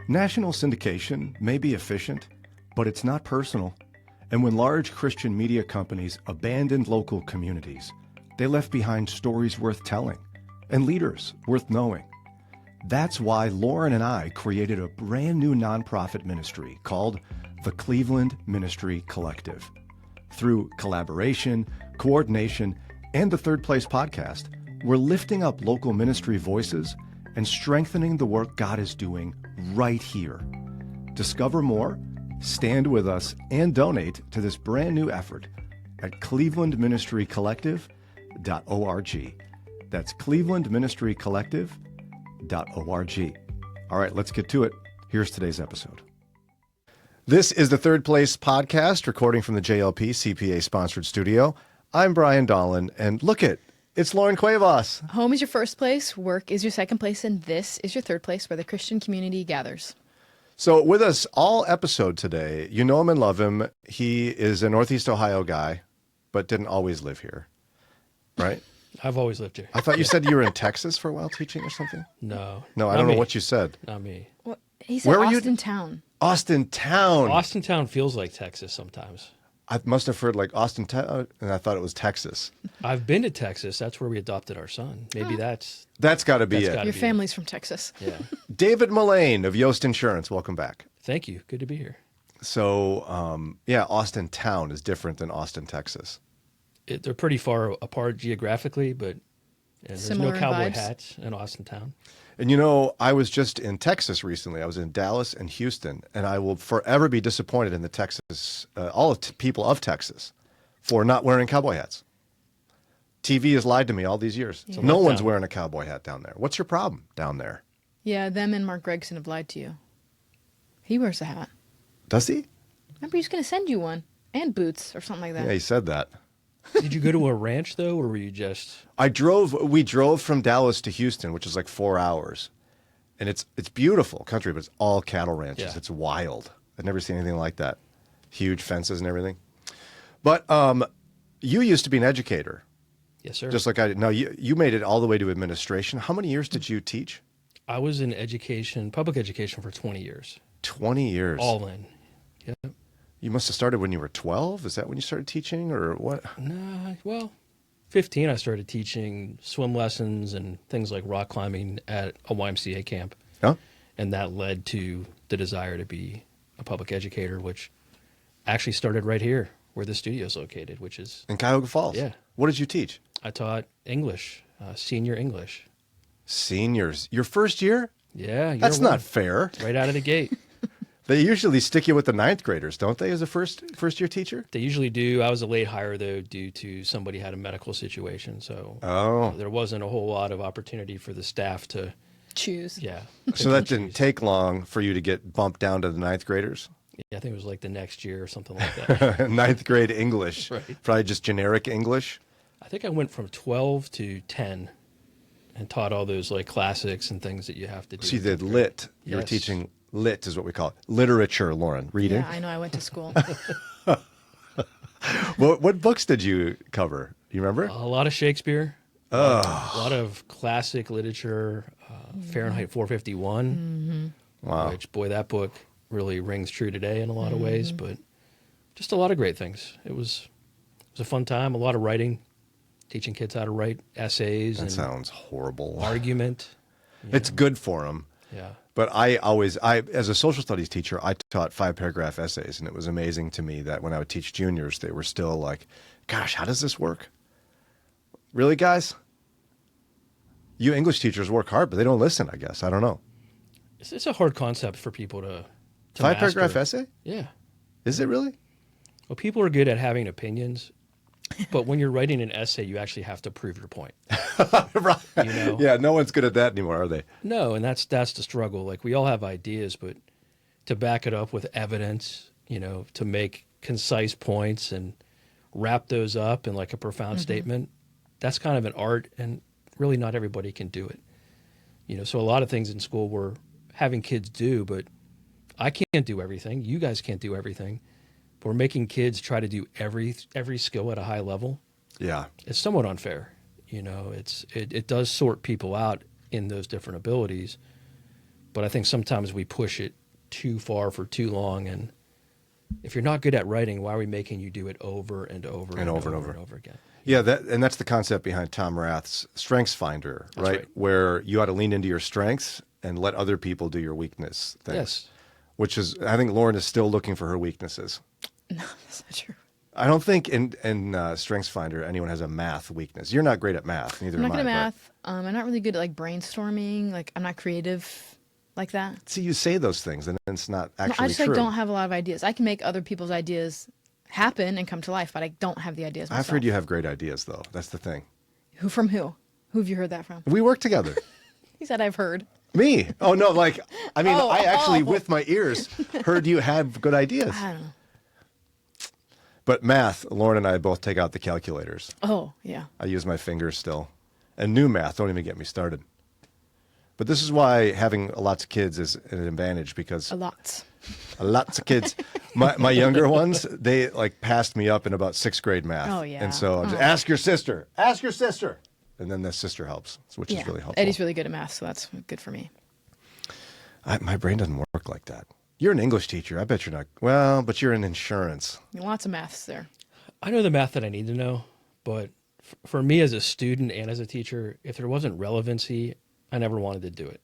National syndication may be efficient, but it's not personal. And when large Christian media companies abandoned local communities, they left behind stories worth telling and leaders worth knowing. That's why Lauren and I created a brand new nonprofit ministry called the Cleveland Ministry Collective. Through collaboration, coordination, and the Third Place podcast, we're lifting up local ministry voices and strengthening the work God is doing right here. Discover more, stand with us, and donate to this brand new effort at clevelandministrycollective.org. That's clevelandministrycollective.org. All right, let's get to it. Here's today's episode. This is the Third Place podcast, recording from the JLP CPA-sponsored studio. I'm Brian Dolan, and look it's Lauren Cuevas. Home is your first place, work is your second place, and this is your third place where the Christian community gathers. So with us all episode today, you know him and love him. He is a Northeast Ohio guy, but didn't always live here, right? I've always lived here. I thought you said you were in Texas for a while teaching or something? No, I don't know what you said. Not me. Well, he said Where were you? Austin Town. Austin Town. Austin Town feels like Texas sometimes. I must have heard like Austin Town, and I thought it was Texas. I've been to Texas. That's where we adopted our son. Maybe that's got to be it. Your family's from Texas. Yeah. David Mullane of Yost Insurance, welcome back. Thank you. Good to be here. So, Austin Town is different than Austin, Texas. They're pretty far apart geographically, but there's Similar no cowboy vibes. hats in Austin Town. And you know, I was just in Texas recently. I was in Dallas and Houston, and I will forever be disappointed in the people of Texas for not wearing cowboy hats. TV has lied to me all these years. Yeah. No one's wearing a cowboy hat down there. What's your problem down there? Yeah, them and Mark Gregson have lied to you. He wears a hat. Does he? Remember, he was going to send you one. And boots or something like that. Yeah, he said that. Did you go to a ranch though, or were you just? We drove from Dallas to Houston, which is like 4 hours. And it's beautiful country, but it's all cattle ranches. Yeah. It's wild. I've never seen anything like that. Huge fences and everything. But you used to be an educator. Yes, sir. Just like I did. No, you made it all the way to administration. How many years did you teach? I was in public education for 20 years. 20 years. All in. Yep. You must have started when you were 12. Is that when you started teaching or what? No, well, 15 I started teaching swim lessons and things like rock climbing at a YMCA camp. Huh? And that led to the desire to be a public educator, which actually started right here where the studio is located, which is In Cuyahoga Falls? Yeah. What did you teach? I taught English, senior English. Seniors. Your first year? Yeah. year That's one, not fair. right out of the gate. They usually stick you with the ninth graders, don't they, as a first year teacher? They usually do. I was a late hire, though, due to somebody had a medical situation. So there wasn't a whole lot of opportunity for the staff to Choose. Yeah. So that didn't take long for you to get bumped down to the ninth graders? Yeah, I think it was like the next year or something like that. Ninth grade English. Right. Probably just generic English. I think I went from 12 to 10 and taught all those like classics and things that you have to do. So you did lit. You were Yes. teaching lit is what we call it. Literature, Lauren. Reading. Yeah, I know. I went to school. What books did you cover? You remember? A lot of Shakespeare, a lot of classic literature, Fahrenheit 451, Wow. which, boy, that book really rings true today in a lot of ways, but just a lot of great things. It was a fun time, a lot of writing, teaching kids how to write essays That and sounds horrible. argument. It's good for them. Yeah. But I as a social studies teacher, I taught 5-paragraph essays, and it was amazing to me that when I would teach juniors, they were still like, gosh, how does this work? Really, guys? You English teachers work hard, but they don't listen, I guess. I don't know. It's a hard concept for people to 5-paragraph master. essay? Yeah. Is it really? Well, people are good at having opinions, but when you're writing an essay, you actually have to prove your point. Right. You know? Yeah, no one's good at that anymore, are they? No, and that's the struggle. Like, we all have ideas, but to back it up with evidence, to make concise points and wrap those up in like a profound statement, that's kind of an art, and really not everybody can do it. So a lot of things in school we're having kids do, but I can't do everything. You guys can't do everything. But we're making kids try to do every skill at a high level. Yeah. It's somewhat unfair. It does sort people out in those different abilities. But I think sometimes we push it too far for too long. And if you're not good at writing, why are we making you do it over and over and over again? Yeah, that's the concept behind Tom Rath's Strengths Finder, right? Where you ought to lean into your strengths and let other people do your weakness things. Yes. Which is, I think Lauren is still looking for her weaknesses. No, that's not true. I don't think in Strengths Finder anyone has a math weakness. You're not great at math, neither I'm am not I. good at math. I'm not really good at like brainstorming. Like I'm not creative like that. See, you say those things, and it's not actually I just true. like don't have a lot of ideas. I can make other people's ideas happen and come to life, but I don't have the ideas myself. I've heard you have great ideas, though. That's the thing. Who from who? Who have you heard that from? We work together. He said I've heard. Me? Oh no, like I mean, Oh, I actually oh. with my ears heard you have good ideas. I don't know. But math, Lauren and I both take out the calculators. Oh, yeah. I use my fingers still. And new math, don't even get me started. But this is why having lots of kids is an advantage, because Lots of kids. My younger ones, they like passed me up in about 6th grade math. Oh, yeah. And so I'm just, ask your sister. And then the sister helps, which is really helpful. Eddie's really good at math, so that's good for me. My brain doesn't work like that. You're an English teacher. I bet you're not. Well, but you're in insurance. Lots of maths there. I know the math that I need to know, but for me as a student and as a teacher, if there wasn't relevancy, I never wanted to do it.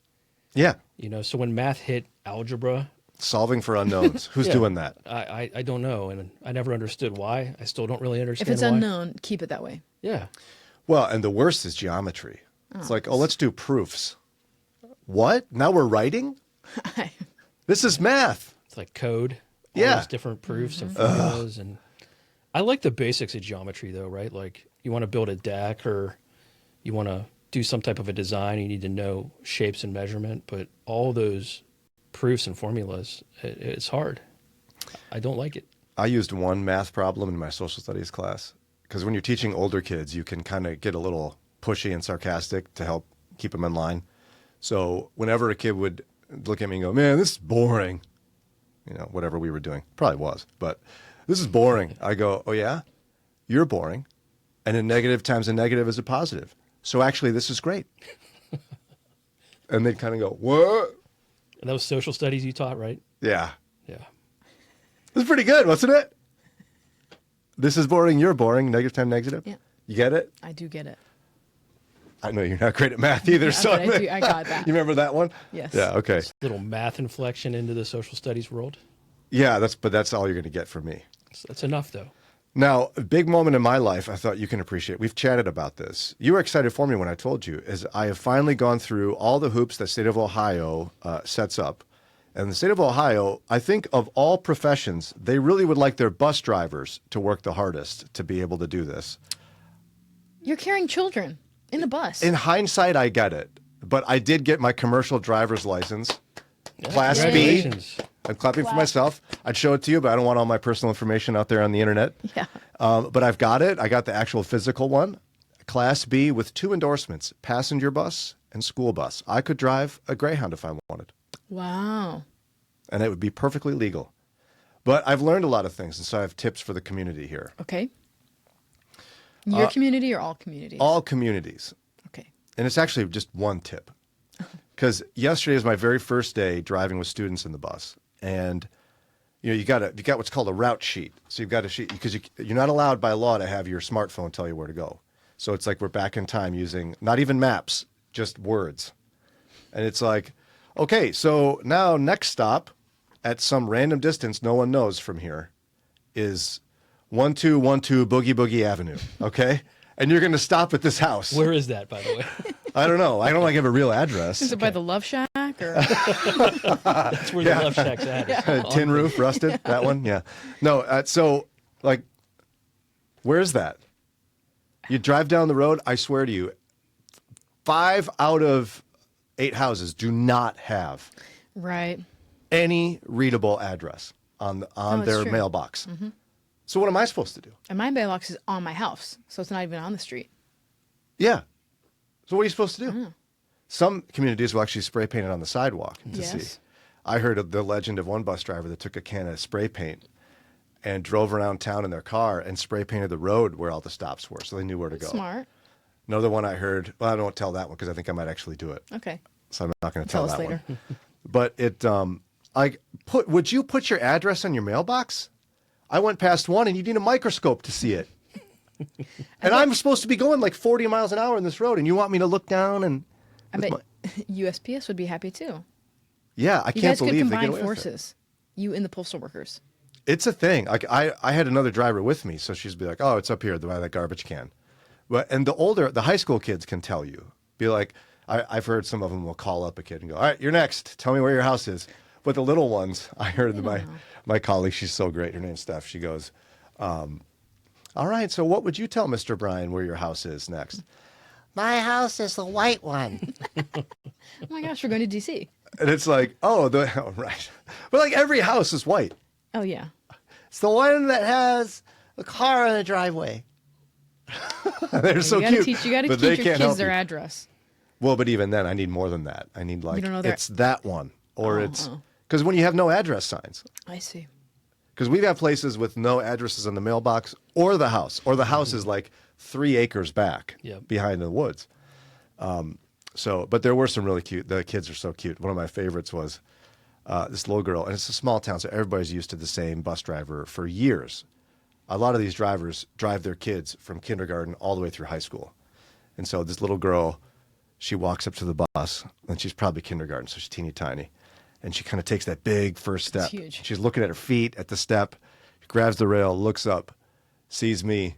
Yeah. You know, so when math hit algebra, Solving for unknowns. Who's Yeah. doing that? I don't know, and I never understood why. I still don't really understand If it's why. unknown, keep it that way. Yeah. Well, and the worst is geometry. It's like, oh, let's do proofs. What? Now we're writing? This is math. It's like code. All Yeah. those different proofs and formulas. And I like the basics of geometry, though, right? Like you want to build a deck or you want to do some type of a design. You need to know shapes and measurement. But all those proofs and formulas, it's hard. I don't like it. I used one math problem in my social studies class because when you're teaching older kids, you can kind of get a little pushy and sarcastic to help keep them in line. So whenever a kid would look at me and go, man, this is boring, you know, whatever we were doing, probably was, but this is boring. I go, oh yeah, you're boring. And a negative times a negative is a positive. So actually this is great. And they'd kind of go, what? And that was social studies you taught, right? Yeah. Yeah. This is pretty good, wasn't it? This is boring, you're boring, negative times negative. Yeah. You get it? I do get it. I know you're not great at math either, Yeah, so but I got that. You remember that one? Yes. Yeah. Okay. Little math inflection into the social studies world. Yeah. That's all you're going to get from me. That's enough, though. Now, a big moment in my life, I thought you can appreciate. We've chatted about this. You were excited for me when I told you, is I have finally gone through all the hoops that state of Ohio sets up. And the state of Ohio, I think of all professions, they really would like their bus drivers to work the hardest to be able to do this. You're carrying children in the bus. In hindsight, I get it. But I did get my commercial driver's license, Class B. Congratulations. I'm clapping for myself. I'd show it to you, but I don't want all my personal information out there on the internet. Yeah. But I've got it. I got the actual physical one, Class B, with 2 endorsements, passenger bus and school bus. I could drive a Greyhound if I wanted. Wow. And it would be perfectly legal. But I've learned a lot of things, and so I have tips for the community here. Okay. Your community or all communities? All communities. Okay. And it's actually just one tip. Because yesterday was my very first day driving with students in the bus. And you got what's called a route sheet. So you've got a sheet, because you're not allowed by law to have your smartphone tell you where to go. So it's like we're back in time using not even maps, just words. And it's like, okay, so now next stop at some random distance no one knows from here is 1212 Boogie Boogie Avenue, okay? And you're going to stop at this house. Where is that, by the way? I don't know. I don't like have a real address. Is it by the Love Shack or? That's where the Love Shack's at. Tin roof, rusted, that one? Yeah. No, so, like, where's that? You drive down the road, I swear to you, 5 out of 8 houses do not have Right. any readable address on it's their true. mailbox. So what am I supposed to do? And my mailbox is on my house, so it's not even on the street. Yeah. So what are you supposed to do? Some communities will actually spray paint it on the sidewalk to Yes. see. I heard of the legend of one bus driver that took a can of spray paint and drove around town in their car and spray painted the road where all the stops were, so they knew where to go. Smart. Another one I heard, well, I don't tell that one because I think I might actually do it. Okay. So I'm not going to Tell tell us that later. one. But would you put your address on your mailbox? I went past one and you need a microscope to see it. And I'm supposed to be going like 40 miles an hour in this road, and you want me to look down and... I bet USPS would be happy too. Yeah, I can't believe they get away with it. You guys could combine forces, you and the postal workers. It's a thing. Like I had another driver with me, so she'd be like, "Oh, it's up here by that garbage can." And the high school kids can tell you. Be like, I've heard some of them will call up a kid and go, "All right, you're next. Tell me where your house is." But the little ones, I heard my colleague, she's so great. Her name's Steph. She goes, "All right, so what would you tell Mr. Bryan where your house is next?" My house is the white one. Oh my gosh, we're going to DC. And it's like, oh, right. But like every house is white. Oh yeah. It's the one that has a car in the driveway. They're so cute. You got to but teach they your can't help kids their you. address. Well, but even then, I need more than that. I need like, don't know it's that one. Or because when you have no address signs. I see. Because we've got places with no addresses on the mailbox or the house. Or the house is like 3 acres back behind the woods. But there were some really cute. The kids are so cute. One of my favorites was this little girl. And it's a small town, so everybody's used to the same bus driver for years. A lot of these drivers drive their kids from kindergarten all the way through high school. And so this little girl, she walks up to the bus, and she's probably kindergarten, so she's teeny tiny. And she kind of takes that big first step. It's huge. She's looking at her feet at the step, grabs the rail, looks up, sees me,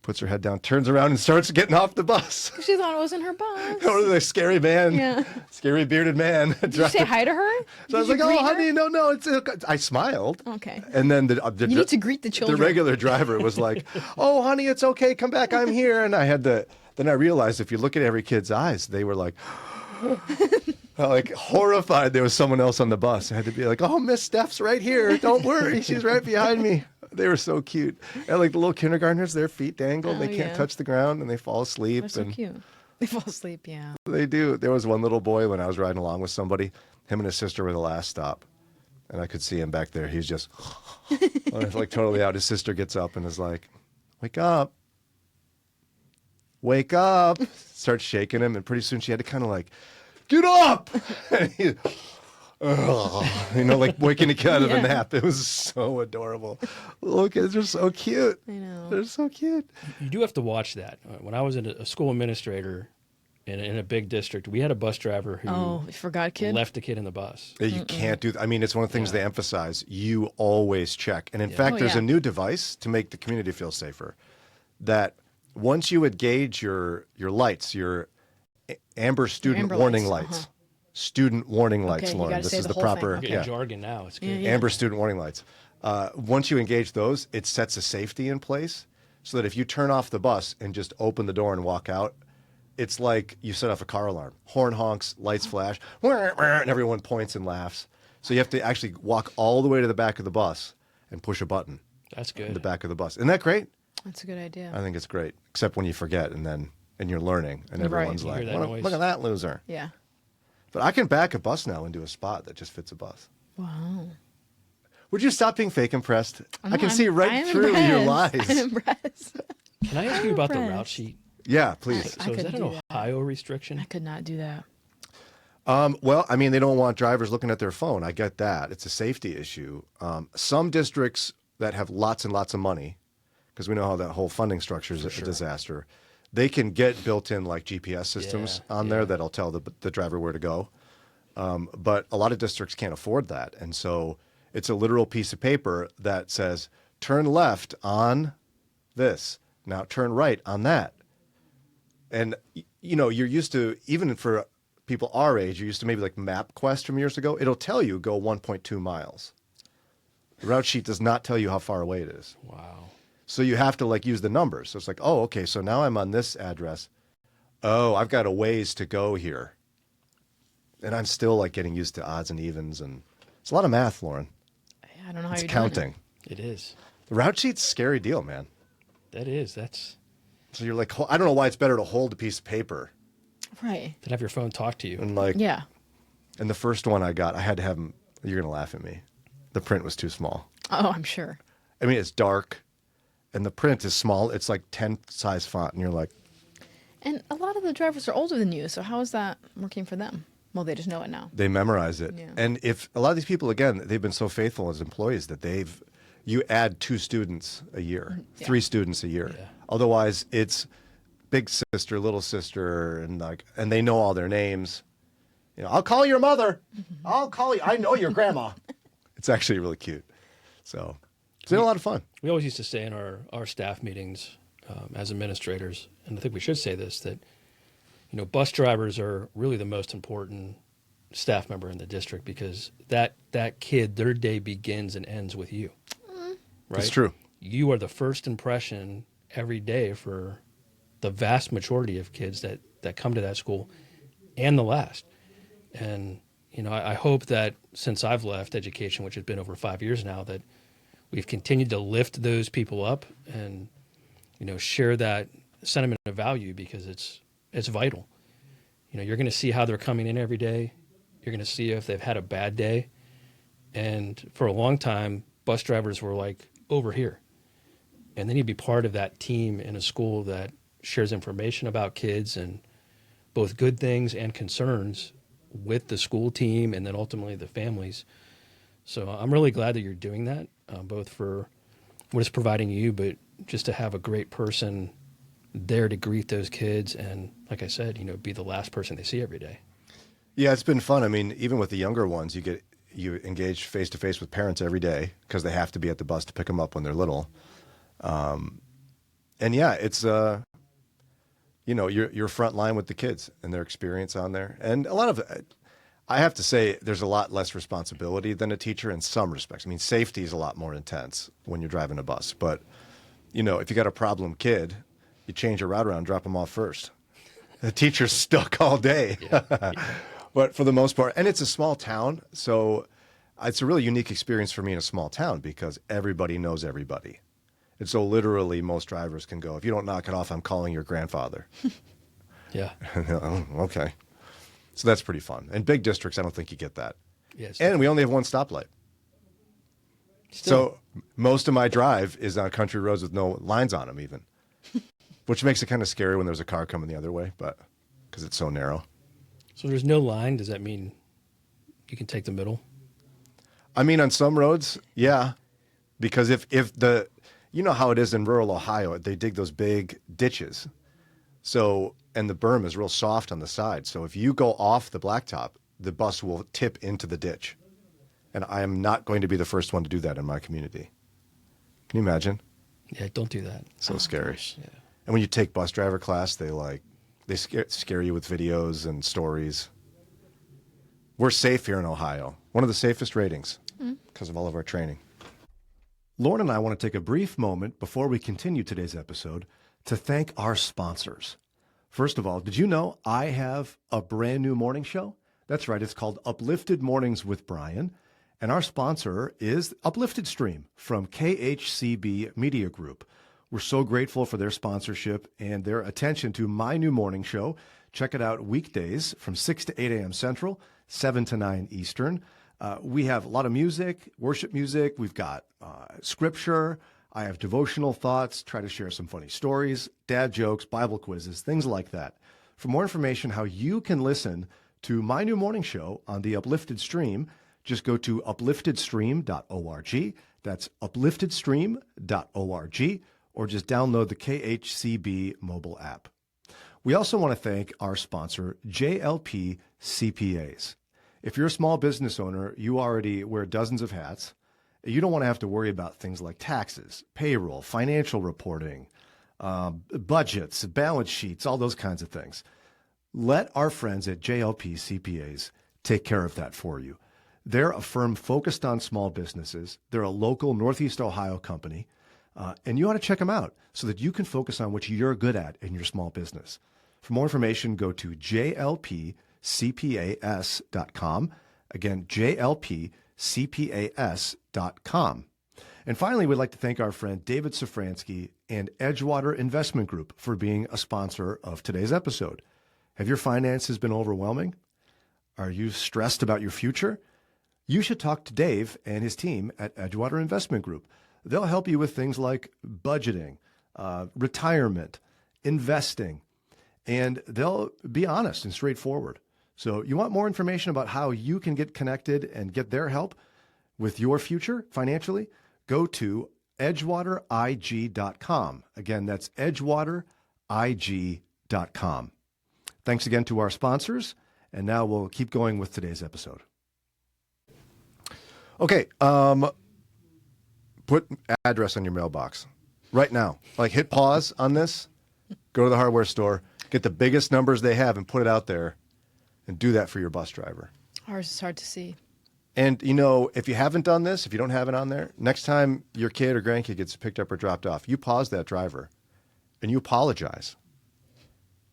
puts her head down, turns around, and starts getting off the bus. She thought it wasn't her bus. Or the scary man, scary bearded man. Did you say hi to her? So I was like, "Oh, honey, no, it's." I smiled. Okay. And then you need to greet the children. The regular driver was like, "Oh, honey, it's okay. Come back. I'm here." And then I realized if you look at every kid's eyes, they were like, like horrified there was someone else on the bus. I had to be like, "Oh, Miss Steph's right here. Don't worry. She's right behind me." They were so cute. And like the little kindergartners, their feet dangle. They can't touch the ground and they fall asleep. They're so cute. They fall asleep, yeah. They do. There was one little boy when I was riding along with somebody. Him and his sister were the last stop. And I could see him back there. He was just like totally out. His sister gets up and is like, "Wake up. Wake up." Starts shaking him. And pretty soon she had to kind of like, "Get up." And he, like waking a kid out of a nap. It was so adorable. Little kids are so cute. I know. They're so cute. You do have to watch that. When I was a school administrator in a big district, we had a bus driver who forgot kid? left a kid in the bus. You can't do that. I mean, it's one of the things they emphasize. You always check. And in fact, there's a new device to make the community feel safer. That once you engage your lights, your amber student warning lights. Student warning lights, Lauren. This is the proper We're getting jargon now. It's good. Amber student warning lights. Once you engage those, it sets a safety in place so that if you turn off the bus and just open the door and walk out, it's like you set off a car alarm. Horn honks, lights flash, and everyone points and laughs. So you have to actually walk all the way to the back of the bus and push a button. That's good. In the back of the bus. Isn't that great? That's a good idea. I think it's great, except when you forget and you're learning and everyone's like, look at that loser. Yeah. But I can back a bus now into a spot that just fits a bus. Wow. Would you stop being fake impressed? I can see right through impressed. your lies. I'm impressed. Can I ask you about the route sheet? Yeah, please. So is that an Ohio restriction? I could not do that. Well, I mean, they don't want drivers looking at their phone. I get that. It's a safety issue. Some districts that have lots and lots of money, because we know how that whole funding structure is a disaster, they can get built-in like GPS systems on there that'll tell the driver where to go. But a lot of districts can't afford that. And so it's a literal piece of paper that says, turn left on this. Now turn right on that. And, you're used to, even for people our age, you're used to maybe like MapQuest from years ago. It'll tell you go 1.2 miles. The route sheet does not tell you how far away it is. Wow. So you have to like use the numbers. So it's like, oh, okay, so now I'm on this address. Oh, I've got a ways to go here. And I'm still like getting used to odds and evens. And it's a lot of math, Lauren. I don't know how it's you're counting. It is. The route sheet's a scary deal, man. That is. That's. So you're like, I don't know why it's better to hold a piece of paper. Right. Than have your phone talk to you. And like, yeah. And the first one I got, I had to have them, you're going to laugh at me. The print was too small. Oh, I'm sure. I mean, it's dark and the print is small. It's like 10 size font. And you're like. And a lot of the drivers are older than you. So how is that working for them? Well, they just know it now. They memorize it. Yeah. And if a lot of these people, again, they've been so faithful as employees that you add 2 students a year, Yeah. 3 students a year. Yeah. Otherwise, it's big sister, little sister, and they know all their names. You know, I'll call your mother. I'll call you. I know your grandma. It's actually really cute. So it's been a lot of fun. We always used to say in our staff meetings as administrators, and I think we should say this, that bus drivers are really the most important staff member in the district, because that kid, their day begins and ends with you. Right? It's true. You are the first impression every day for the vast majority of kids that come to that school, and the last. And I hope that since I've left education, which has been over 5 years now, that we've continued to lift those people up and share that sentiment of value, because it's vital. You're going to see how they're coming in every day. You're going to see if they've had a bad day. And for a long time, bus drivers were like over here. And then you'd be part of that team in a school that shares information about kids and both good things and concerns with the school team and then ultimately the families. So I'm really glad that you're doing that, both for what it's providing you, but just to have a great person there to greet those kids and, like I said, be the last person they see every day. Yeah, it's been fun. I mean, even with the younger ones, you engage face to face with parents every day because they have to be at the bus to pick them up when they're little. And yeah, it's you're front line with the kids and their experience on there. And a lot of I have to say, there's a lot less responsibility than a teacher in some respects. I mean, safety is a lot more intense when you're driving a bus. But, if you got a problem kid, you change your route around, drop them off first. The teacher's stuck all day. Yeah. But for the most part, and it's a small town, so it's a really unique experience for me in a small town because everybody knows everybody. And so literally most drivers can go, if you don't knock it off, I'm calling your grandfather. Yeah. Oh, okay. So that's pretty fun. In big districts, I don't think you get that. Yes. And we only have one stoplight. Still. So most of my drive is on country roads with no lines on them even, which makes it kind of scary when there's a car coming the other way, but because it's so narrow. So there's no line. Does that mean you can take the middle? I mean, on some roads, yeah, because if the, how it is in rural Ohio, they dig those big ditches. So, and the berm is real soft on the side. So if you go off the blacktop, the bus will tip into the ditch. And I am not going to be the first one to do that in my community. Can you imagine? Yeah, don't do that. So scary. Yeah. And when you take bus driver class, they scare you with videos and stories. We're safe here in Ohio. One of the safest ratings because of all of our training. Lauren and I want to take a brief moment before we continue today's episode to thank our sponsors. First of all, did you know I have a brand new morning show? That's right. It's called Uplifted Mornings with Brian. And our sponsor is Uplifted Stream from KHCB Media Group. We're so grateful for their sponsorship and their attention to my new morning show. Check it out weekdays from 6 to 8 a.m. Central, 7 to 9 Eastern. We have a lot of music, worship music. We've got scripture. I have devotional thoughts, try to share some funny stories, dad jokes, Bible quizzes, things like that. For more information how you can listen to my new morning show on the Uplifted Stream, just go to upliftedstream.org. That's upliftedstream.org, or just download the KHCB mobile app. We also want to thank our sponsor, JLP CPAs. If you're a small business owner, you already wear dozens of hats. You don't want to have to worry about things like taxes, payroll, financial reporting, budgets, balance sheets, all those kinds of things. Let our friends at JLP CPAs take care of that for you. They're a firm focused on small businesses. They're a local Northeast Ohio company, and you ought to check them out so that you can focus on what you're good at in your small business. For more information, go to jlpcpas.com. Again, jlpcpas.com. And finally, we'd like to thank our friend David Safransky and Edgewater Investment Group for being a sponsor of today's episode. Have your finances been overwhelming? Are you stressed about your future? You should talk to Dave and his team at Edgewater Investment Group. They'll help you with things like budgeting, retirement, investing, and they'll be honest and straightforward. So you want more information about how you can get connected and get their help with your future financially? Go to edgewaterig.com. Again, that's edgewaterig.com. Thanks again to our sponsors. And now we'll keep going with today's episode. Okay, put address on your mailbox right now. Like, hit pause on this, go to the hardware store, get the biggest numbers they have and put it out there, and do that for your bus driver. Ours is hard to see. And, you know, if you haven't done this, if you don't have it on there, next time your kid or grandkid gets picked up or dropped off, you pause that driver and you apologize.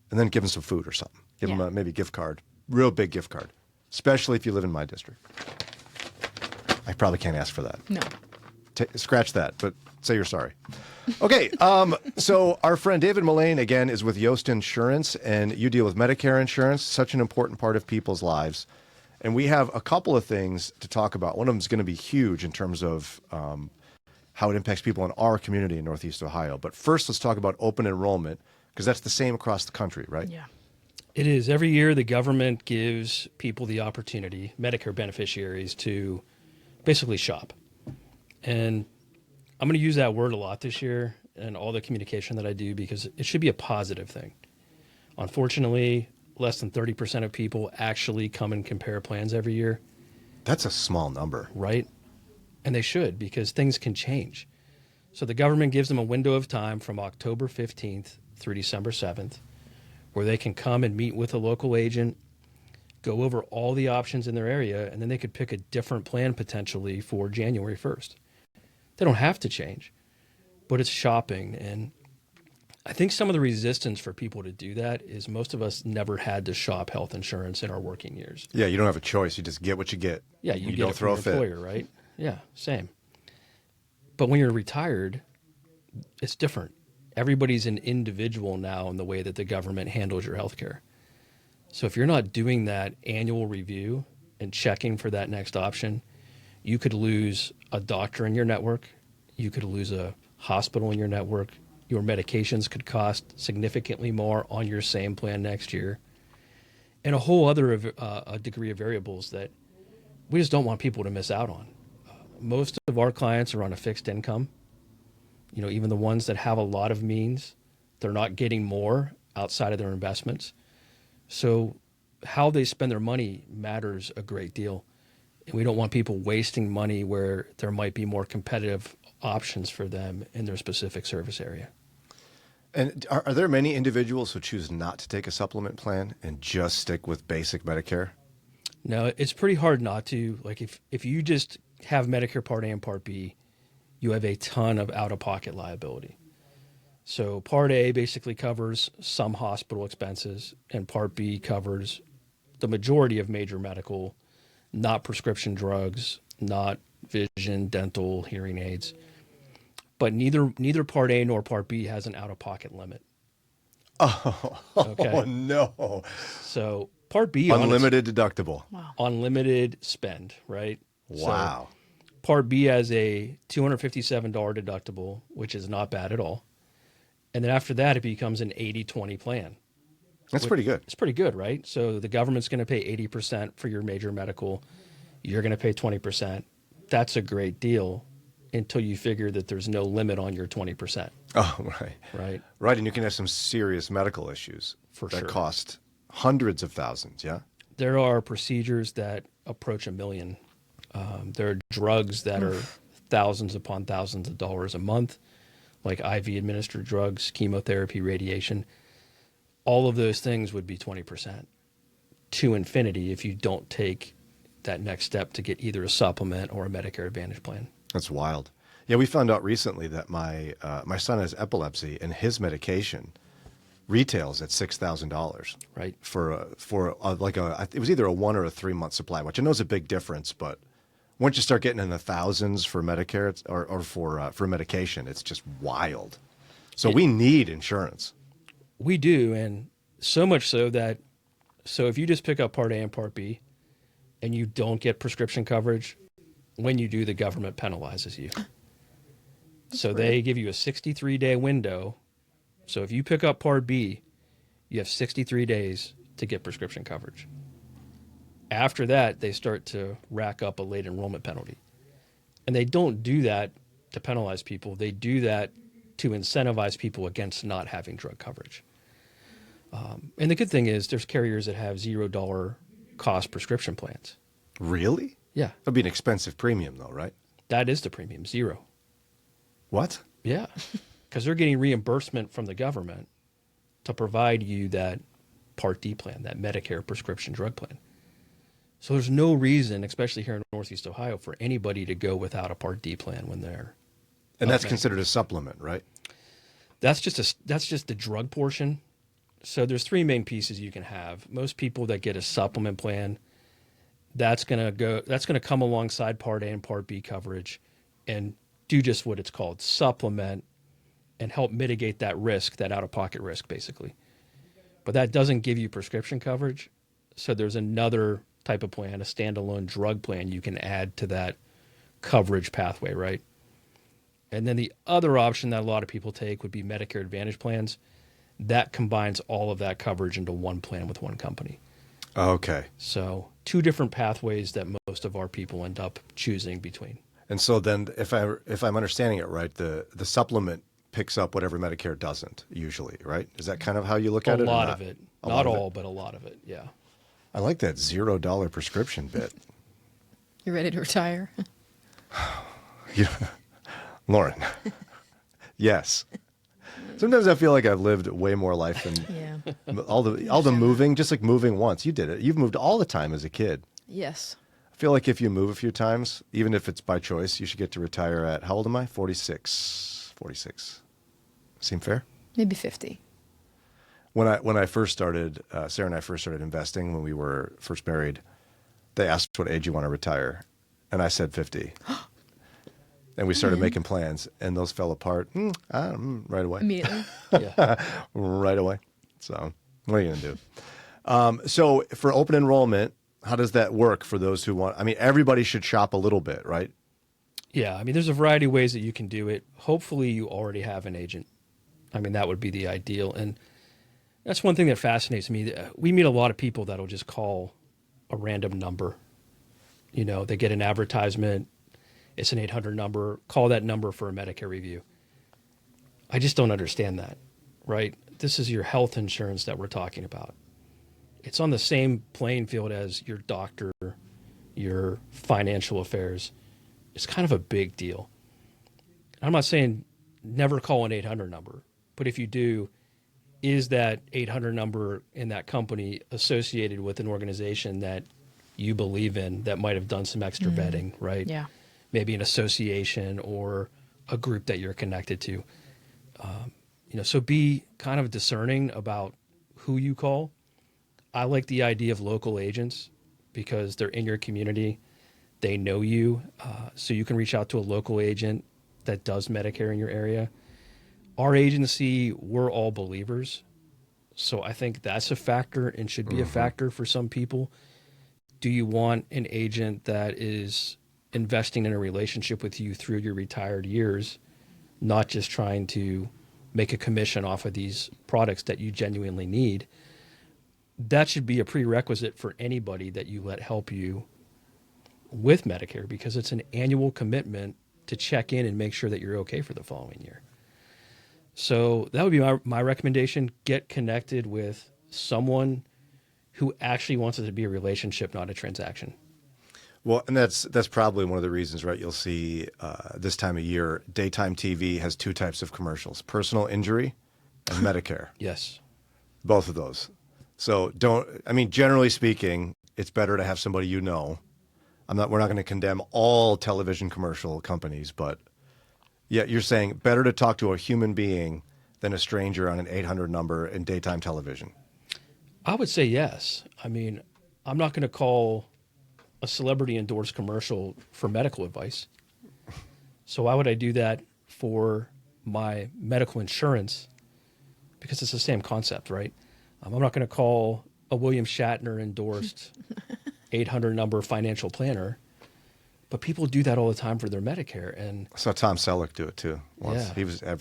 And then give them some food or something. Give them maybe a gift card, real big gift card, especially if you live in my district. I probably can't ask for that. No. Scratch that, but say you're sorry. Okay, so our friend David Mullane, again, is with Yost Insurance, and you deal with Medicare insurance, such an important part of people's lives. And we have a couple of things to talk about. One of them is going to be huge in terms of how it impacts people in our community in Northeast Ohio. But first, let's talk about open enrollment, because that's the same across the country, right? Yeah. It is. Every year, the government gives people the opportunity, Medicare beneficiaries, to basically shop. And I'm going to use that word a lot this year in all the communication that I do because it should be a positive thing. Unfortunately, less than 30% of people actually come and compare plans every year. That's a small number. Right? And they should, because things can change. So the government gives them a window of time from October 15th through December 7th where they can come and meet with a local agent, go over all the options in their area, and then they could pick a different plan potentially for January 1st. They don't have to change, but it's shopping. And I think some of the resistance for people to do that is most of us never had to shop health insurance in our working years. Yeah, you don't have a choice. You just get what you get. Yeah, you get don't it throw from a your fit. employer, right? Yeah, same. But when you're retired, it's different. Everybody's an individual now in the way that the government handles your health care. So if you're not doing that annual review and checking for that next option, you could lose a doctor in your network. You could lose a hospital in your network. Your medications could cost significantly more on your same plan next year. And a whole other a degree of variables that we just don't want people to miss out on. Most of our clients are on a fixed income. You know, even the ones that have a lot of means, they're not getting more outside of their investments. So how they spend their money matters a great deal. And we don't want people wasting money where there might be more competitive options for them in their specific service area. And are there many individuals who choose not to take a supplement plan and just stick with basic Medicare? No, it's pretty hard not to. Like if you just have Medicare Part A and Part B, you have a ton of out-of-pocket liability. So Part A basically covers some hospital expenses, and Part B covers the majority of major medical, not prescription drugs, not vision, dental, hearing aids. But neither Part A nor Part B has an out-of-pocket limit. Oh, Okay. No. So Part B, Unlimited deductible. Wow. unlimited spend, right? Wow. So Part B has a $257 deductible, which is not bad at all. And then after that, it becomes an 80-20 plan. That's pretty good. It's pretty good, right? So the government's going to pay 80% for your major medical. You're going to pay 20%. That's a great deal until you figure that there's no limit on your 20%. Oh, right. Right. Right, and you can have some serious medical issues For that sure. cost hundreds of thousands, yeah? There are procedures that approach $1 million. There are drugs that are thousands upon thousands of dollars a month, like IV administered drugs, chemotherapy, radiation. All of those things would be 20% to infinity if you don't take that next step to get either a supplement or a Medicare Advantage plan. That's wild. Yeah, we found out recently that my son has epilepsy, and his medication retails at $6,000. Right. It was either a 1 or a 3 month supply, which I know is a big difference, but once you start getting in the thousands for Medicare or for medication, it's just wild. So we need insurance. We do, and so much so that if you just pick up Part A and Part B and you don't get prescription coverage, when you do, the government penalizes you. So they give you a 63-day window. So if you pick up Part B, you have 63 days to get prescription coverage. After that, they start to rack up a late enrollment penalty. And they don't do that to penalize people. They do that to incentivize people against not having drug coverage. And the good thing is there's carriers that have $0 cost prescription plans. Really? Yeah. That'd be an expensive premium, though, right? That is the premium, 0. What? Yeah. Because they're getting reimbursement from the government to provide you that Part D plan, that Medicare prescription drug plan. So there's no reason, especially here in Northeast Ohio, for anybody to go without a Part D plan when they're. And that's considered a supplement, right? That's just the drug portion. So there's 3 main pieces you can have. Most people that get a supplement plan, that's going to come alongside Part A and Part B coverage and do just what it's called, supplement and help mitigate that risk, that out-of-pocket risk, basically. But that doesn't give you prescription coverage. So there's another type of plan, a standalone drug plan you can add to that coverage pathway, right? And then the other option that a lot of people take would be Medicare Advantage plans. That combines all of that coverage into one plan with one company. Okay. So 2 different pathways that most of our people end up choosing between. And so then if I'm understanding it right, the supplement picks up whatever Medicare doesn't usually, right? Is that kind of how you look at it? A lot of it. Not all, but a lot of it, yeah. I like that $0 prescription bit. You ready to retire? Yeah. Lauren. Yes. Sometimes I feel like I've lived way more life than Yeah. all the moving, just like moving once. You did it. You've moved all the time as a kid. Yes. I feel like if you move a few times, even if it's by choice, you should get to retire at, how old am I? 46. 46. Seem fair? Maybe 50. When I first started, Sarah and I first started investing when we were first married, they asked what age you want to retire. And I said 50. And we started making plans, and those fell apart right away. Immediately. Yeah. Right away. So what are you going to do? So for open enrollment, how does that work for those who want? I mean, everybody should shop a little bit, right? Yeah, I mean, there's a variety of ways that you can do it. Hopefully you already have an agent. I mean, that would be the ideal. And that's one thing that fascinates me. We meet a lot of people that'll just call a random number. You know, they get an advertisement. It's an 800 number. Call that number for a Medicare review. I just don't understand that, right? This is your health insurance that we're talking about. It's on the same playing field as your doctor, your financial affairs. It's kind of a big deal. I'm not saying never call an 800 number, but if you do, is that 800 number in that company associated with an organization that you believe in that might have done some extra vetting, right? Yeah. Maybe an association or a group that you're connected to. So be kind of discerning about who you call. I like the idea of local agents because they're in your community. They know you. So you can reach out to a local agent that does Medicare in your area. Our agency, we're all believers. So I think that's a factor and should be a factor for some people. Do you want an agent that is investing in a relationship with you through your retired years, not just trying to make a commission off of these products that you genuinely need? That should be a prerequisite for anybody that you let help you with Medicare, because it's an annual commitment to check in and make sure that you're okay for the following year. So that would be my recommendation. Get connected with someone who actually wants it to be a relationship, not a transaction. Well, and that's probably one of the reasons, right? You'll see this time of year, daytime TV has 2 types of commercials: personal injury and Medicare. Yes. Both of those. So generally speaking, it's better to have somebody you know. We're not going to condemn all television commercial companies, but yeah, you're saying better to talk to a human being than a stranger on an 800 number in daytime television. I would say yes. I mean, I'm not going to call a celebrity endorsed commercial for medical advice. So why would I do that for my medical insurance? Because it's the same concept, right? I'm not going to call a William Shatner endorsed 800 number financial planner, but people do that all the time for their Medicare. And I saw Tom Selleck do it too once. Yeah.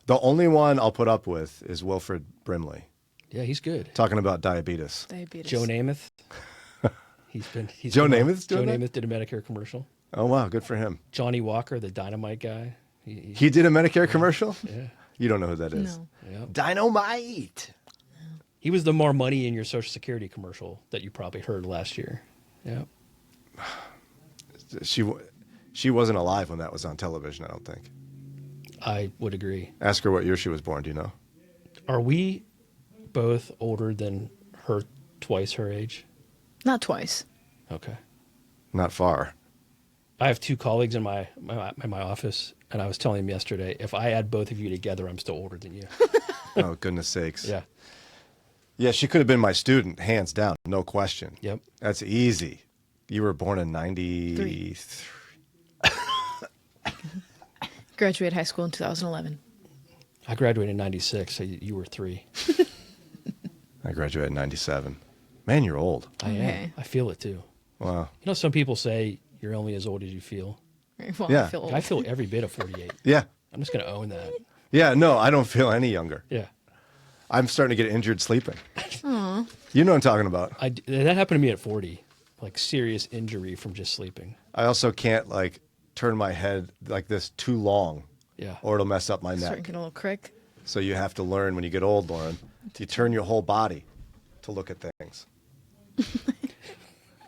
The only one I'll put up with is Wilfred Brimley. Yeah, he's good. Talking about diabetes. Diabetes. Joe Namath. He's Joe been on- Namath's doing Joe that? Namath did a Medicare commercial. Oh, wow. Good for him. Johnny Walker, the Dynamite guy. He did a Medicare commercial? Yeah. You don't know who that is. No. Yeah. Dynamite. He was the more money in your Social Security commercial that you probably heard last year. Yeah. She wasn't alive when that was on television, I don't think. I would agree. Ask her what year she was born. Do you know? Are we both older than her, twice her age? Not twice. Okay. Not far. I have two colleagues in my office, and I was telling them yesterday, if I add both of you together, I'm still older than you. Oh, goodness sakes. Yeah. Yeah, she could have been my student, hands down. No question. Yep. That's easy. You were born in 93. Graduated high school in 2011. I graduated in 96, so you were 3. I graduated in 97. Man, you're old. I am. Okay. I feel it too. Wow. You know, some people say you're only as old as you feel. Well, Yeah. I feel old. I feel every bit of 48. Yeah. I'm just going to own that. Yeah, no, I don't feel any younger. Yeah. I'm starting to get injured sleeping. You know what I'm talking about. That happened to me at 40, like serious injury from just sleeping. I also can't, like, turn my head like this too long, Yeah. or it'll mess up my Starting to neck. get a little crick. So you have to learn when you get old, Lauren, you turn your whole body to look at things.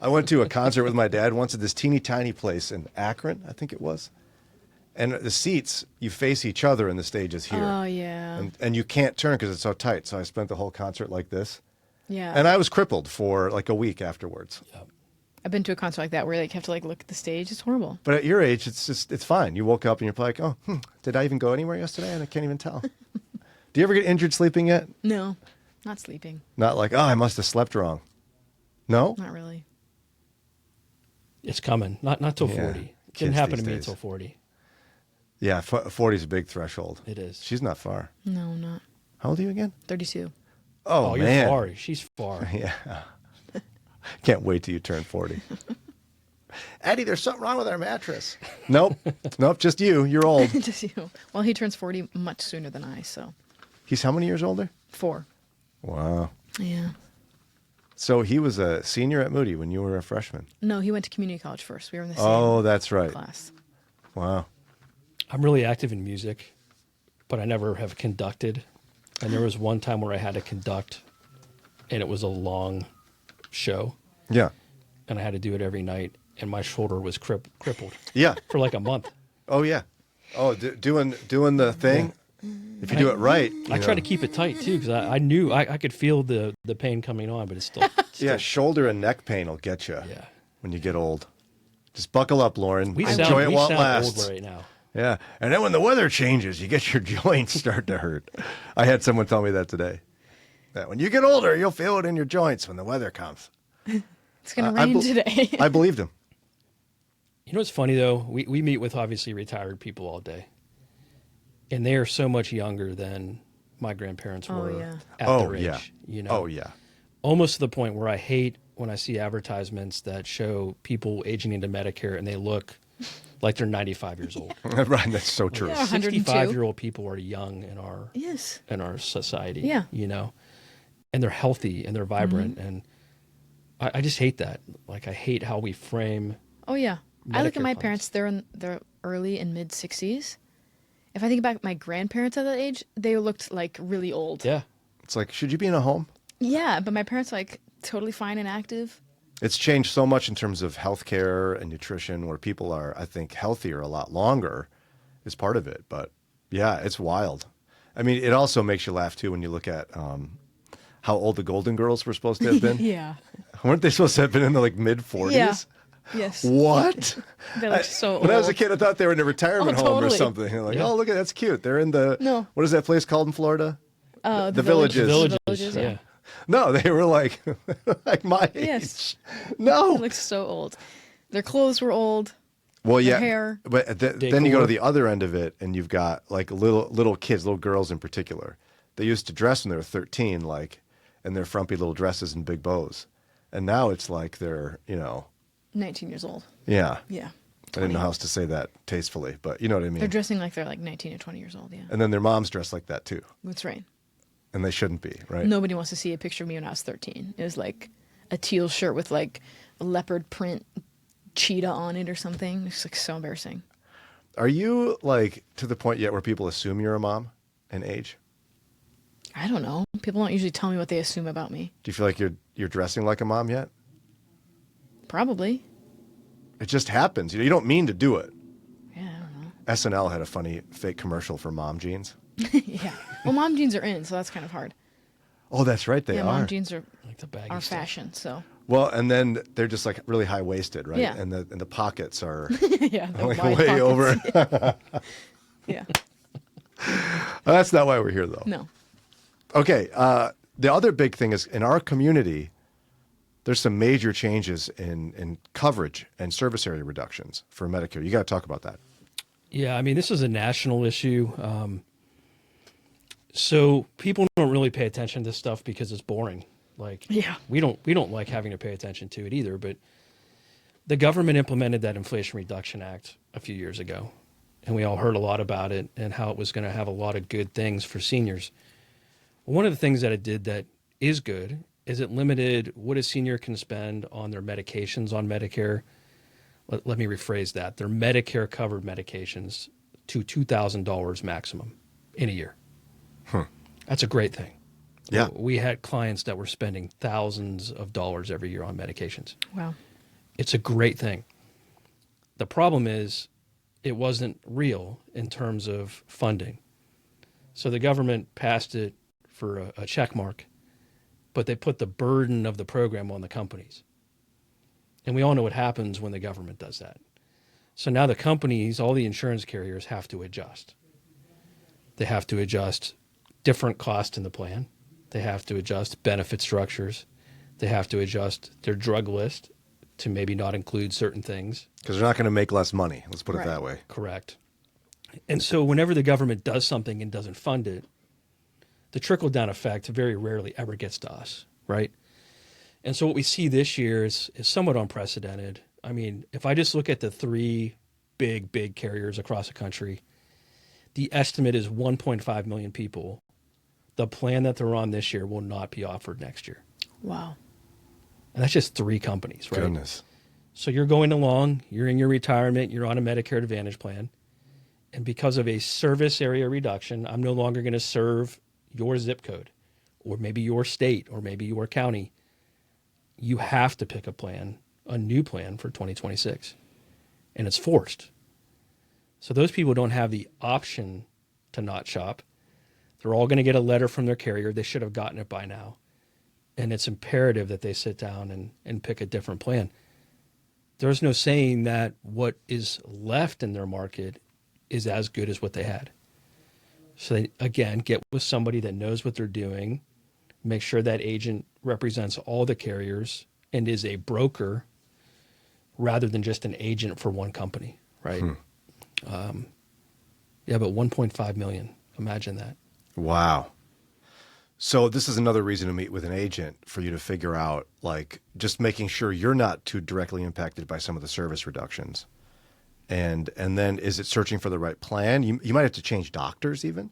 I went to a concert with my dad once at this teeny tiny place in Akron, I think it was. And the seats, you face each other and the stage is here. Oh, yeah. And you can't turn because it's so tight. So I spent the whole concert like this. Yeah. And I was crippled for like a week afterwards. I've been to a concert like that where like, you have to like look at the stage. It's horrible. But at your age, it's fine. You woke up and you're like, oh, did I even go anywhere yesterday? And I can't even tell. Do you ever get injured sleeping yet? No, not sleeping. Not like, oh, I must have slept wrong. No? Not really. It's coming. Not till Yeah. 40. It Kids didn't happen to these me days. until 40. Yeah, 40 is a big threshold. It is. She's not far. No, not. How old are you again? 32. Oh, You're man. far. She's far. Yeah. Can't wait till you turn 40. Eddie, there's something wrong with our mattress. Nope. Nope, just you. You're old. Just you. Well, he turns 40 much sooner than I, so He's how many years older? 4. Wow. Yeah. So he was a senior at Moody when you were a freshman. No, he went to community college first. We were in the same Oh, that's right. class. Wow. I'm really active in music, but I never have conducted. And there was one time where I had to conduct, and it was a long show, Yeah. and I had to do it every night, and my shoulder was crippled Yeah. for like a month. Oh, yeah. Oh, doing the thing. If you do it right. I try to keep it tight too because I knew I could feel the pain coming on, but it's still Yeah, shoulder and neck pain will get you yeah. when you get old. Just buckle up, Lauren. We Enjoy sound, it we while it sound lasts. old right now. Yeah. And then when the weather changes, you get your joints start to hurt. I had someone tell me that today. That when you get older, you'll feel it in your joints when the weather comes. It's going to I rain bel- today. I believed him. You know what's funny though? We meet with obviously retired people all day, and they are so much younger than my grandparents Oh, were yeah. at Oh, their age. yeah. You know, Oh, yeah. almost to the point where I hate when I see advertisements that show people aging into Medicare and they look like they're 95 years old. Right, that's so true. Yeah. 102. 65-year-old people are young in our Yes. society. Yeah. You know, and they're healthy and they're vibrant, and I just hate that. Like I hate how we frame. Oh, yeah. I look Medicare at my plans. parents, they're in their early and mid 60s. If I think about my grandparents at that age, they looked like really old. Yeah. It's like, should you be in a home? Yeah, but my parents like totally fine and active. It's changed so much in terms of healthcare and nutrition where people are, I think, healthier a lot longer is part of it. But yeah, it's wild. I mean, it also makes you laugh too when you look at how old the Golden Girls were supposed to have been. Yeah. Weren't they supposed to have been in the like mid 40s? Yeah. Yes. What? They look so old. When I was a kid, I thought they were in a retirement Oh, home or totally. something. You're like, Yeah. oh, look at that's cute. They're in the No. What is that place called in Florida? The Villages. Villages. Villages, yeah. Yeah. No, they were like like my age. Yes. No. They looked so old. Their clothes were old. Well, yeah, their hair. but then you go Decor. to the other end of it, and you've got like little kids, little girls in particular. They used to dress when they were 13, like in their frumpy little dresses and big bows, and now it's like they're 19 years old. yeah. Yeah. I didn't know 20. how else to say that tastefully, but you know what I mean. They're dressing like they're like 19 or 20 years old. Yeah. And then their moms dress like that too, That's right. and they shouldn't be, right? Nobody wants to see a picture of me when I was 13. It was like a teal shirt with like a leopard print cheetah on it or something. It's like so embarrassing. Are you like to the point yet where people assume you're a mom in age? I don't know. People don't usually tell me what they assume about me. Do you feel like you're dressing like a mom yet? Probably. It just happens. You don't mean to do it. Yeah, I don't know. SNL had a funny fake commercial for mom jeans. Yeah. Well, mom jeans are in, so that's kind of hard. Oh, that's right. They yeah, are. mom jeans are Like the baggy are stuff. fashion, so. Well, and then they're just like really high waisted, right? Yeah. And the pockets are Yeah, the like wide way pockets. over. Yeah. That's not why we're here, though. No. Okay. The other big thing is in our community, there's some major changes in coverage and service area reductions for Medicare. You got to talk about that. Yeah, I mean, this is a national issue. So people don't really pay attention to this stuff because it's boring. Like, Yeah. we don't like having to pay attention to it either. But the government implemented that Inflation Reduction Act a few years ago, and we all heard a lot about it and how it was going to have a lot of good things for seniors. One of the things that it did that is good is it limited what a senior can spend on their medications on Medicare. Let me rephrase that. Their Medicare covered medications to $2,000 maximum in a year. That's a great thing. Yeah. We had clients that were spending thousands of dollars every year on medications. Wow. It's a great thing. The problem is it wasn't real in terms of funding. So the government passed it for a check mark, but they put the burden of the program on the companies. And we all know what happens when the government does that. So now the companies, all the insurance carriers have to adjust. They have to adjust different costs in the plan. They have to adjust benefit structures. They have to adjust their drug list to maybe not include certain things. Because they're not going to make less money. Let's put it Right. that way. Correct. And so whenever the government does something and doesn't fund it, the trickle-down effect very rarely ever gets to us, right? And so what we see this year is somewhat unprecedented. I mean, if I just look at the three big carriers across the country, the estimate is 1.5 million people. The plan that they're on this year will not be offered next year. Wow. And that's just three companies, right? Goodness. So you're going along, you're in your retirement, you're on a Medicare Advantage plan. And because of a service area reduction, I'm no longer going to serve your zip code or maybe your state or maybe your county. You have to pick a plan, a new plan for 2026. And it's forced. So those people don't have the option to not shop. They're all going to get a letter from their carrier. They should have gotten it by now. And it's imperative that they sit down and pick a different plan. There's no saying that what is left in their market is as good as what they had. So they, again, get with somebody that knows what they're doing, make sure that agent represents all the carriers and is a broker rather than just an agent for one company, right? Yeah, but 1.5 million, imagine that. Wow. So this is another reason to meet with an agent for you to figure out, like, just making sure you're not too directly impacted by some of the service reductions. And then is it searching for the right plan? You might have to change doctors even.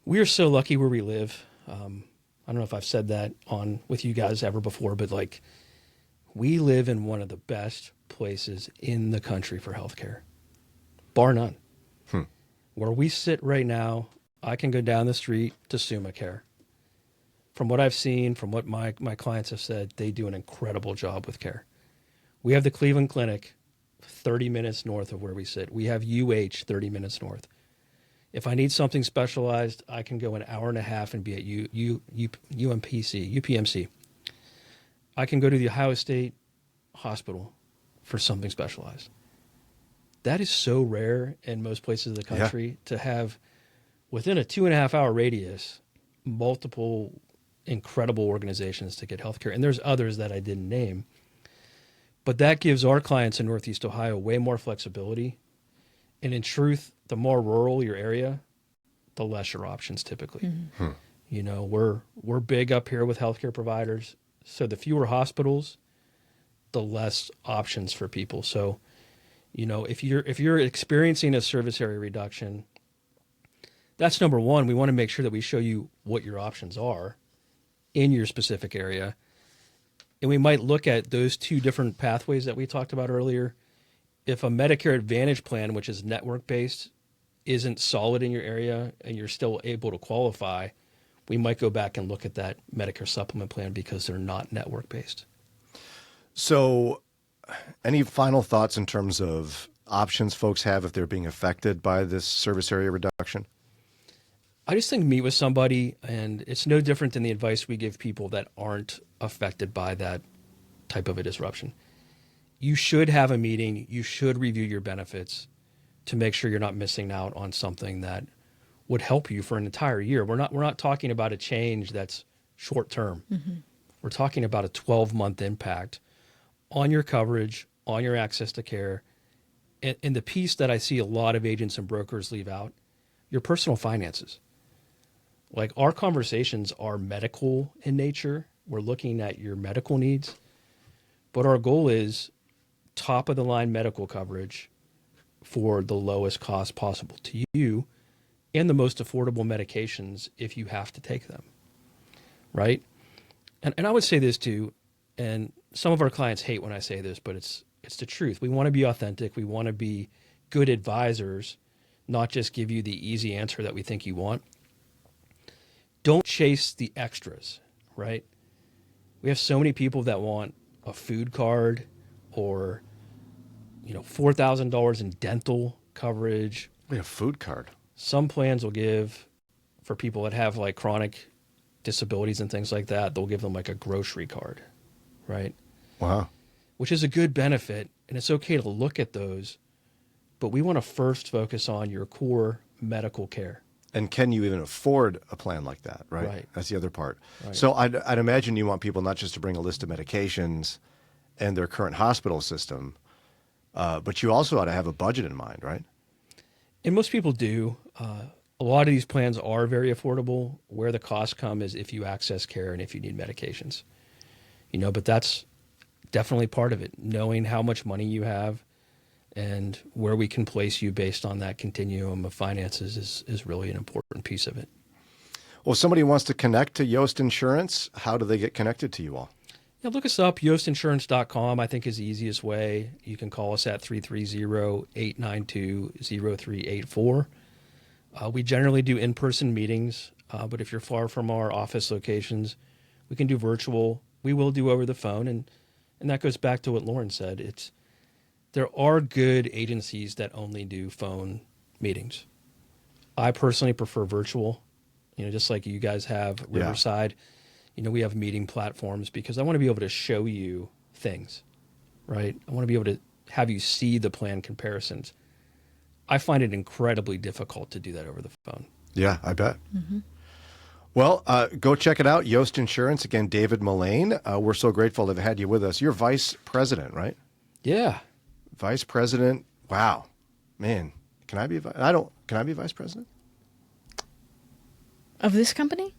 We are so lucky where we live. I don't know if I've said that on with you guys ever before, but like we live in one of the best places in the country for healthcare, bar none. Where we sit right now, I can go down the street to Summa Care. From what I've seen, from what my clients have said, they do an incredible job with care. We have the Cleveland Clinic 30 minutes north of where we sit. We have UH 30 minutes north. If I need something specialized, I can go an hour and a half and be at UPMC. I can go to the Ohio State Hospital for something specialized. That is so rare in most places of the country to have, within a 2.5 hour radius, multiple incredible organizations to get healthcare. And there's others that I didn't name. But that gives our clients in Northeast Ohio way more flexibility. And in truth, the more rural your area, the less your options typically. You know, we're big up here with healthcare providers. So the fewer hospitals, the less options for people. So, you know, if you're experiencing a service area reduction, that's number one. We want to make sure that we show you what your options are in your specific area. And we might look at those two different pathways that we talked about earlier. If a Medicare Advantage plan, which is network-based, isn't solid in your area and you're still able to qualify, we might go back and look at that Medicare supplement plan because they're not network-based. So any final thoughts in terms of options folks have if they're being affected by this service area reduction? I just think meet with somebody, and it's no different than the advice we give people that aren't affected by that type of a disruption. You should have a meeting. You should review your benefits to make sure you're not missing out on something that would help you for an entire year. We're not talking about a change that's short term. Mm-hmm. We're talking about a 12-month impact on your coverage, on your access to care. And the piece that I see a lot of agents and brokers leave out, your personal finances. Like, our conversations are medical in nature. We're looking at your medical needs, but our goal is top of the line medical coverage for the lowest cost possible to you and the most affordable medications if you have to take them, right? And I would say this too, and some of our clients hate when I say this, but it's the truth. We want to be authentic. We want to be good advisors, not just give you the easy answer that we think you want. Don't chase the extras, right? We have so many people that want a food card or, $4,000 in dental coverage. We have a food card. Some plans will give, for people that have like chronic disabilities and things like that, they'll give them like a grocery card, right? Wow. Which is a good benefit, and it's okay to look at those, but we want to first focus on your core medical care. And can you even afford a plan like that, right? Right. That's the other part. Right. So I'd imagine you want people not just to bring a list of medications and their current hospital system, but you also ought to have a budget in mind, right? And most people do. A lot of these plans are very affordable. Where the costs come is if you access care and if you need medications. But that's definitely part of it. Knowing how much money you have and where we can place you based on that continuum of finances is really an important piece of it. Well, if somebody wants to connect to Yost Insurance, how do they get connected to you all? Yeah, look us up. YostInsurance.com, I think, is the easiest way. You can call us at 330-892-0384. We generally do in-person meetings, but if you're far from our office locations, we can do virtual. We will do over the phone, and that goes back to what Lauren said. There are good agencies that only do phone meetings. I personally prefer virtual, just like you guys have Riverside. Yeah. We have meeting platforms because I want to be able to show you things, right? I want to be able to have you see the plan comparisons. I find it incredibly difficult to do that over the phone. Yeah, I bet. Mm-hmm. Well, go check it out. Yost Insurance. Again, David Mullane. We're so grateful to have had you with us. You're vice president, right? Yeah. Vice president. Wow, man. Can I be vice president Of this company?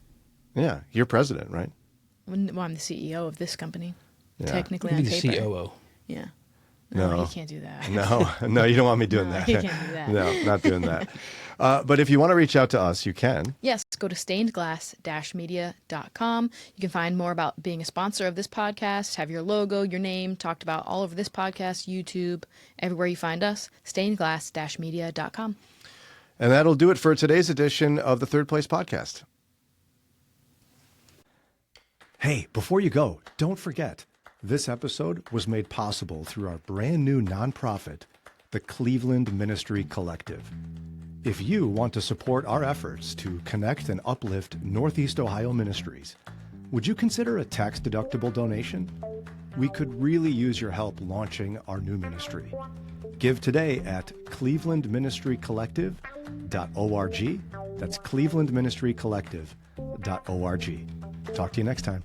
Yeah, you're president, right? Well, I'm the CEO of this company. Yeah. Technically You on can be paper. the COO. Yeah. No. You can't do that. No, you don't want me doing that. You can't do that. No, not doing that. But if you want to reach out to us, you can. Yes, go to stainedglass-media.com. You can find more about being a sponsor of this podcast, have your logo, your name, talked about all over this podcast, YouTube, everywhere you find us, stainedglass-media.com. And that'll do it for today's edition of the Third Place Podcast. Hey, before you go, don't forget, this episode was made possible through our brand new nonprofit, the Cleveland Ministry Collective. If you want to support our efforts to connect and uplift Northeast Ohio ministries, would you consider a tax-deductible donation? We could really use your help launching our new ministry. Give today at clevelandministrycollective.org. That's clevelandministrycollective.org. Talk to you next time.